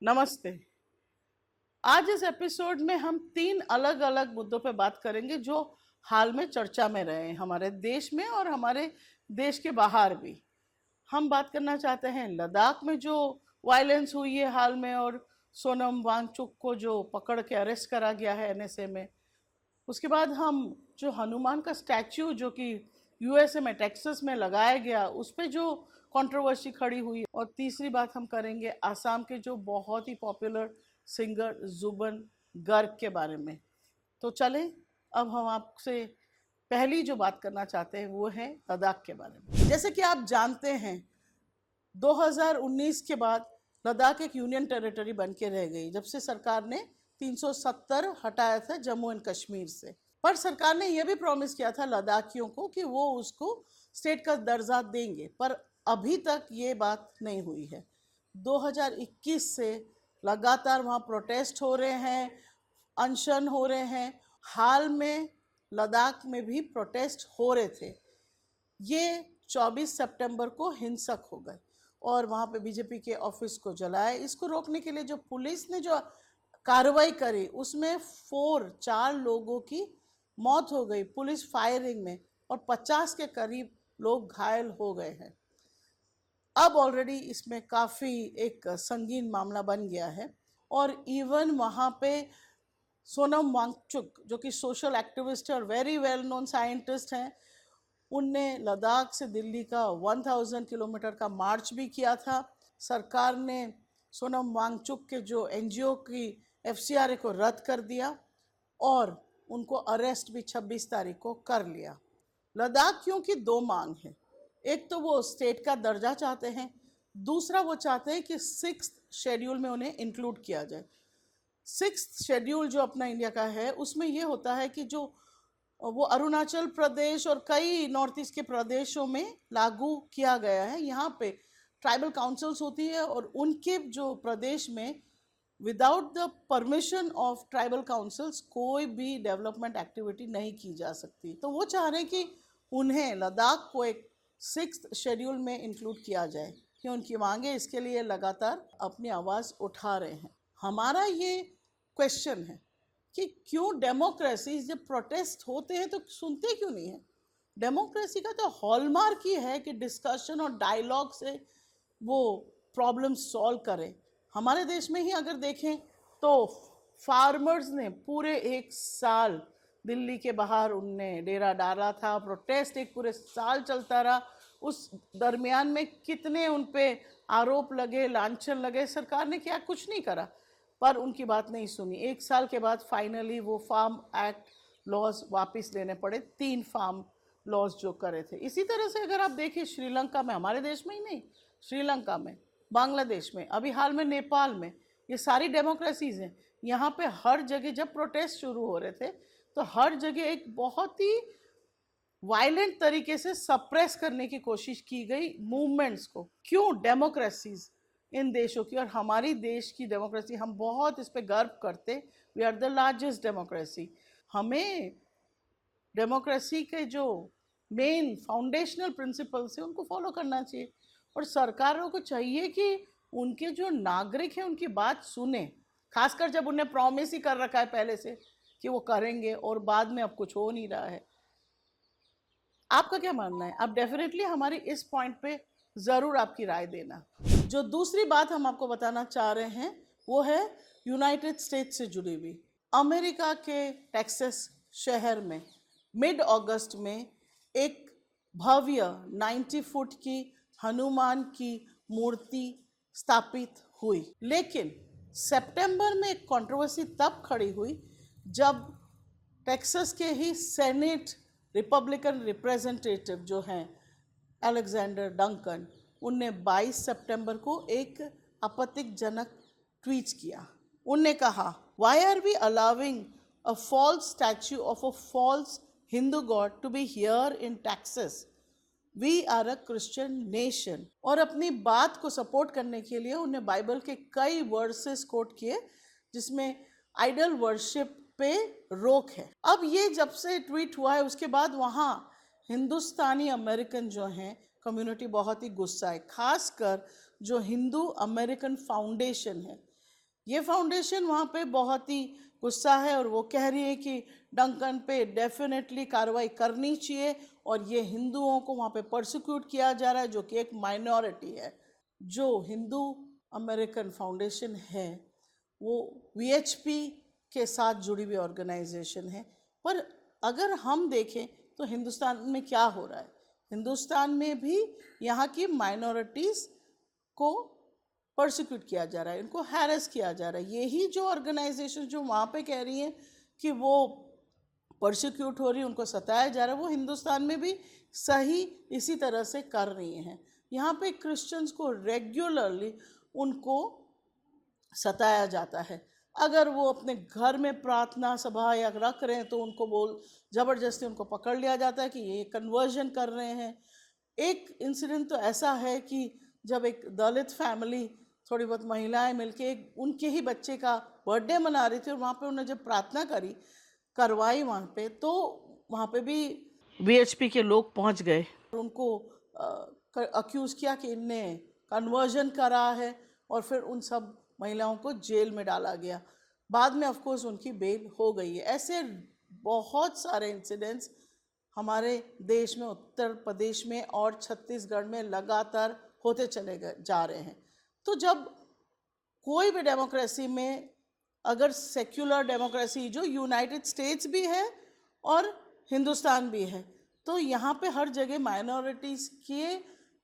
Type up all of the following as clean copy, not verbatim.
नमस्ते। आज इस एपिसोड में हम 3 अलग अलग मुद्दों पे बात करेंगे जो हाल में चर्चा में रहे हैं हमारे देश में और हमारे देश के बाहर भी। हम बात करना चाहते हैं लद्दाख में जो वायलेंस हुई है हाल में, और सोनम वांगचुक को जो पकड़ के अरेस्ट करा गया है एनएसए में। उसके बाद हम जो हनुमान का स्टैच्यू जो कि यूएसए में टेक्सास में लगाया गया उस पे जो कंट्रोवर्सी खड़ी हुई, और तीसरी बात हम करेंगे आसाम के जो बहुत ही पॉपुलर सिंगर जुबन गर्ग के बारे में। तो चलें, अब हम आपसे पहली जो बात करना चाहते हैं वो है लद्दाख के बारे में। जैसे कि आप जानते हैं 2019 के बाद लद्दाख एक यूनियन टेरिटरी बन के रह गई जब से सरकार ने 370 हटाया था जम्मू एंड कश्मीर से। पर सरकार ने यह भी प्रॉमिस किया था लद्दाखियों को कि वो उसको स्टेट का दर्जा देंगे, पर अभी तक ये बात नहीं हुई है। 2021 से लगातार वहाँ प्रोटेस्ट हो रहे हैं, अनशन हो रहे हैं। हाल में लद्दाख में भी प्रोटेस्ट हो रहे थे। ये 24 सितंबर को हिंसक हो गए और वहाँ पे बीजेपी के ऑफिस को जलाए। इसको रोकने के लिए जो पुलिस ने जो कार्रवाई करी उसमें 4 लोगों की मौत हो गई पुलिस फायरिंग में, और 50 के करीब लोग घायल हो गए हैं। अब ऑलरेडी इसमें काफ़ी एक संगीन मामला बन गया है, और इवन वहाँ पे सोनम वांगचुक जो कि सोशल एक्टिविस्ट है और वेरी वेल नोन साइंटिस्ट हैं, उनने लद्दाख से दिल्ली का 1000 किलोमीटर का मार्च भी किया था। सरकार ने सोनम वांगचुक के जो एनजीओ की एफसीआरए को रद्द कर दिया और उनको अरेस्ट भी 26 तारीख को कर लिया। लद्दाखियों की 2 मांग है। एक तो वो स्टेट का दर्जा चाहते हैं, दूसरा वो चाहते हैं कि 6th शेड्यूल में उन्हें इंक्लूड किया जाए। 6th शेड्यूल जो अपना इंडिया का है उसमें ये होता है कि जो वो अरुणाचल प्रदेश और कई नॉर्थ ईस्ट के प्रदेशों में लागू किया गया है। यहाँ पे ट्राइबल काउंसिल्स होती है और उनके जो प्रदेश में without the permission of tribal councils कोई भी डेवलपमेंट एक्टिविटी नहीं की जा सकती। तो वो चाह रहे हैं कि उन्हें लद्दाख को एक 6th शेड्यूल में इंक्लूड किया जाए, कि उनकी मांगे इसके लिए लगातार अपनी आवाज़ उठा रहे हैं। हमारा ये क्वेश्चन है कि क्यों डेमोक्रेसी जब प्रोटेस्ट होते हैं तो सुनते क्यों नहीं है? डेमोक्रेसी का तो हॉलमार्क ही है कि डिस्कशन और डायलॉग से वो प्रॉब्लम सॉल्व करें। हमारे देश में ही अगर देखें तो फार्मर्स ने पूरे 1 साल दिल्ली के बाहर उनने डेरा डाला था, प्रोटेस्ट एक पूरे साल चलता रहा। उस दरमियान में कितने उन पे आरोप लगे, लांछन लगे, सरकार ने क्या कुछ नहीं करा, पर उनकी बात नहीं सुनी। 1 साल के बाद फाइनली वो फार्म एक्ट लॉज वापस लेने पड़े, 3 फार्म लॉज जो करे थे। इसी तरह से अगर आप देखिए श्रीलंका में, हमारे देश में ही नहीं, श्रीलंका में, बांग्लादेश में, अभी हाल में नेपाल में, ये सारी डेमोक्रेसीज हैं। यहाँ पे हर जगह जब प्रोटेस्ट शुरू हो रहे थे तो हर जगह एक बहुत ही वायलेंट तरीके से सप्रेस करने की कोशिश की गई मूवमेंट्स को। क्यों? डेमोक्रेसीज इन देशों की और हमारी देश की डेमोक्रेसी, हम बहुत इस पे गर्व करते। We are the largest democracy. हमें डेमोक्रेसी के जो मेन फाउंडेशनल प्रिंसिपल्स हैं उनको फॉलो करना चाहिए, और सरकारों को चाहिए कि उनके जो नागरिक हैं उनकी बात सुने, खासकर जब उन्हें प्रॉमिस ही कर रखा है पहले से कि वो करेंगे और बाद में अब कुछ हो नहीं रहा है। आपका क्या मानना है? आप डेफिनेटली हमारी इस पॉइंट पे ज़रूर आपकी राय देना। जो दूसरी बात हम आपको बताना चाह रहे हैं वो है यूनाइटेड स्टेट्स से जुड़ी हुई। अमेरिका के टेक्सास शहर में मिड अगस्त में एक भव्य 90 फुट की हनुमान की मूर्ति स्थापित हुई, लेकिन सितंबर में एक कंट्रोवर्सी तब खड़ी हुई जब टेक्सास के ही सेनेट रिपब्लिकन रिप्रेजेंटेटिव जो हैं अलेक्जेंडर डंकन, उनने 22 सितंबर को एक आपत्तिजनक ट्वीट किया। उनने कहा, why are we allowing a false statue of a false Hindu god to be here in Texas, we are a Christian nation. और अपनी बात को सपोर्ट करने के लिए उन्हें बाइबल के कई वर्सेस कोट किए जिसमें आइडल वर्शिप पे रोक है। अब ये जब से ट्वीट हुआ है उसके बाद वहाँ हिंदुस्तानी अमेरिकन जो हैं कम्युनिटी बहुत ही गुस्सा है, खासकर जो हिंदू अमेरिकन फाउंडेशन है। ये फाउंडेशन वहाँ पे बहुत ही गुस्सा है और वो कह रही है कि डंकन पे डेफिनेटली कार्रवाई करनी चाहिए और ये हिंदुओं को वहाँ पे परसिक्यूट किया जा रहा है, जो कि एक माइनॉरिटी है। जो हिंदू अमेरिकन फाउंडेशन है वो वीएचपी के साथ जुड़ी हुई ऑर्गेनाइजेशन है। पर अगर हम देखें तो हिंदुस्तान में क्या हो रहा है, हिंदुस्तान में भी यहाँ की माइनॉरिटीज़ को परसिक्यूट किया जा रहा है, इनको हैरेस किया जा रहा है। यही जो ऑर्गेनाइजेशन जो वहाँ पे कह रही हैं कि वो परसिक्यूट हो रही है, उनको सताया जा रहा है, वो हिंदुस्तान में भी सही इसी तरह से कर रही हैं। यहाँ पे क्रिश्चियंस को रेगुलरली उनको सताया जाता है। अगर वो अपने घर में प्रार्थना सभा या रख रहे हैं तो उनको ज़बरदस्ती उनको पकड़ लिया जाता है कि ये कन्वर्जन कर रहे हैं। एक इंसिडेंट तो ऐसा है कि जब एक दलित फैमिली, थोड़ी बहुत महिलाएं मिलके उनके ही बच्चे का बर्थडे मना रही थी और वहाँ पे उन्होंने जब प्रार्थना करवाई वहाँ पे, तो वहाँ पे भी वीएचपी के लोग पहुँच गए, उनको अक्यूज़ किया कि इनने कन्वर्जन करा है और फिर उन सब महिलाओं को जेल में डाला गया। बाद में ऑफ कोर्स उनकी बेल हो गई है। ऐसे बहुत सारे इंसिडेंट्स हमारे देश में, उत्तर प्रदेश में और छत्तीसगढ़ में लगातार होते चले जा रहे हैं। तो जब कोई भी डेमोक्रेसी में, अगर सेक्युलर डेमोक्रेसी जो यूनाइटेड स्टेट्स भी है और हिंदुस्तान भी है, तो यहाँ पे हर जगह माइनॉरिटीज़ के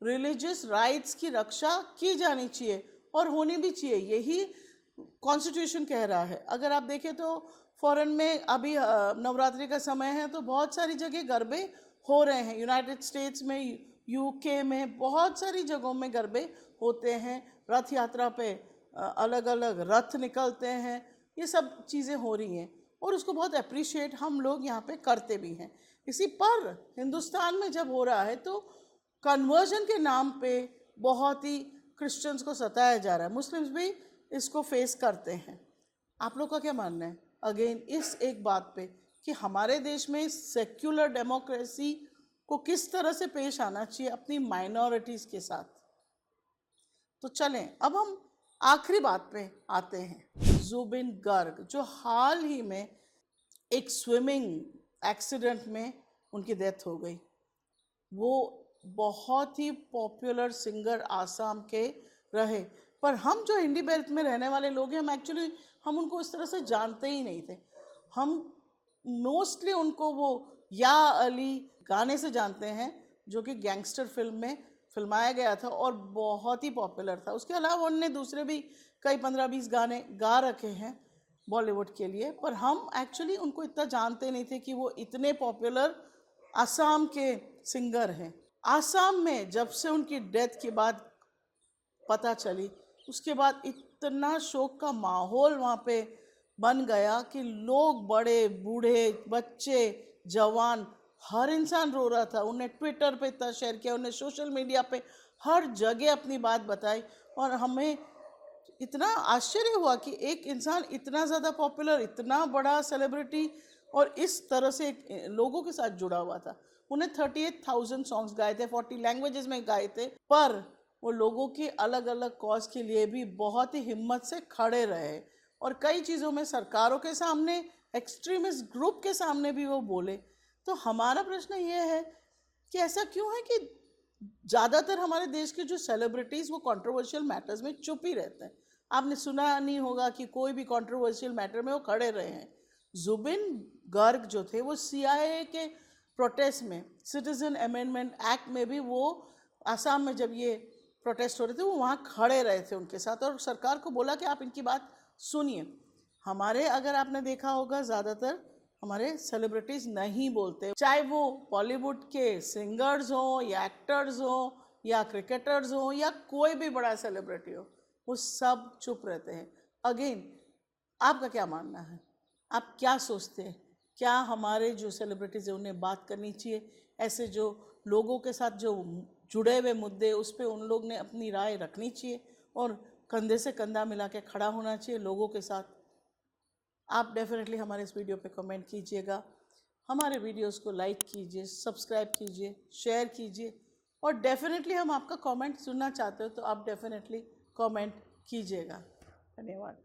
रिलीजियस राइट्स की रक्षा की जानी चाहिए और होनी भी चाहिए। यही कॉन्स्टिट्यूशन कह रहा है। अगर आप देखें तो फॉरेन में अभी नवरात्रि का समय है तो बहुत सारी जगह गरबे हो रहे हैं। यूनाइटेड स्टेट्स में, यूके में बहुत सारी जगहों में गरबे होते हैं। रथ यात्रा पे अलग अलग रथ निकलते हैं। ये सब चीज़ें हो रही हैं और उसको बहुत अप्रिशिएट हम लोग यहाँ पे करते भी हैं। इसी पर हिंदुस्तान में जब हो रहा है तो कन्वर्जन के नाम पे बहुत ही क्रिश्चियंस को सताया जा रहा है। मुस्लिम्स भी इसको फेस करते हैं। आप लोग का क्या मानना है अगेन इस एक बात पे कि हमारे देश में सेक्युलर डेमोक्रेसी को किस तरह से पेश आना चाहिए अपनी माइनॉरिटीज़ के साथ? तो चलें अब हम आखिरी बात पे आते हैं। जुबिन गर्ग जो हाल ही में एक स्विमिंग एक्सीडेंट में उनकी डेथ हो गई। वो बहुत ही पॉपुलर सिंगर आसाम के रहे, पर हम जो इंडी बेल्ट में रहने वाले लोग हैं हम उनको इस तरह से जानते ही नहीं थे। हम मोस्टली उनको वो या अली गाने से जानते हैं जो कि गैंगस्टर फिल्म में फिल्माया गया था और बहुत ही पॉपुलर था। उसके अलावा उन्होंने दूसरे भी कई 15-20 गाने गा रखे हैं बॉलीवुड के लिए, पर हम एक्चुअली उनको इतना जानते नहीं थे कि वो इतने पॉपुलर आसाम के सिंगर हैं। आसाम में जब से उनकी डेथ के बाद पता चली, उसके बाद इतना शोक का माहौल वहाँ पे बन गया कि लोग, बड़े बूढ़े, बच्चे, जवान, हर इंसान रो रहा था। उन्हें ट्विटर पे इतना शेयर किया, उन्हें सोशल मीडिया पे हर जगह अपनी बात बताई और हमें इतना आश्चर्य हुआ कि एक इंसान इतना ज़्यादा पॉपुलर, इतना बड़ा सेलिब्रिटी और इस तरह से लोगों के साथ जुड़ा हुआ था। उन्हें 38,000 सॉन्ग्स गाए थे, 40 लैंग्वेजेस में गाए थे, पर वो लोगों के अलग अलग कॉज के लिए भी बहुत ही हिम्मत से खड़े रहे और कई चीज़ों में सरकारों के सामने, एक्सट्रीमिस्ट ग्रुप के सामने भी वो बोले। तो हमारा प्रश्न ये है कि ऐसा क्यों है कि ज़्यादातर हमारे देश के जो सेलिब्रिटीज़ वो कंट्रोवर्शियल मैटर्स में चुप ही रहते हैं। आपने सुना नहीं होगा कि कोई भी कंट्रोवर्शियल मैटर में वो खड़े रहे हैं। जुबिन गर्ग जो थे वो CIA के प्रोटेस्ट में, सिटीजन अमेंडमेंट एक्ट में भी वो आसाम में जब ये प्रोटेस्ट हो रहे थे वो वहाँ खड़े रहे थे उनके साथ और सरकार को बोला कि आप इनकी बात सुनिए। हमारे, अगर आपने देखा होगा, ज़्यादातर हमारे सेलिब्रिटीज़ नहीं बोलते, चाहे वो बॉलीवुड के सिंगर्स हों या एक्टर्स हों या क्रिकेटर्स हों या कोई भी बड़ा सेलिब्रिटी हो, वो सब चुप रहते हैं। अगेन आपका क्या मानना है? आप क्या सोचते हैं? क्या हमारे जो सेलिब्रिटीज़ हैं उन्हें बात करनी चाहिए? ऐसे जो लोगों के साथ जो जुड़े हुए मुद्दे, उस पर उन लोग ने अपनी राय रखनी चाहिए और कंधे से कंधा मिला के खड़ा होना चाहिए लोगों के साथ। आप डेफिनेटली हमारे इस वीडियो पे कमेंट कीजिएगा, हमारे वीडियोस को लाइक कीजिए, सब्सक्राइब कीजिए, शेयर कीजिए और डेफिनेटली हम आपका कमेंट सुनना चाहते हो तो आप डेफिनेटली कमेंट कीजिएगा। धन्यवाद।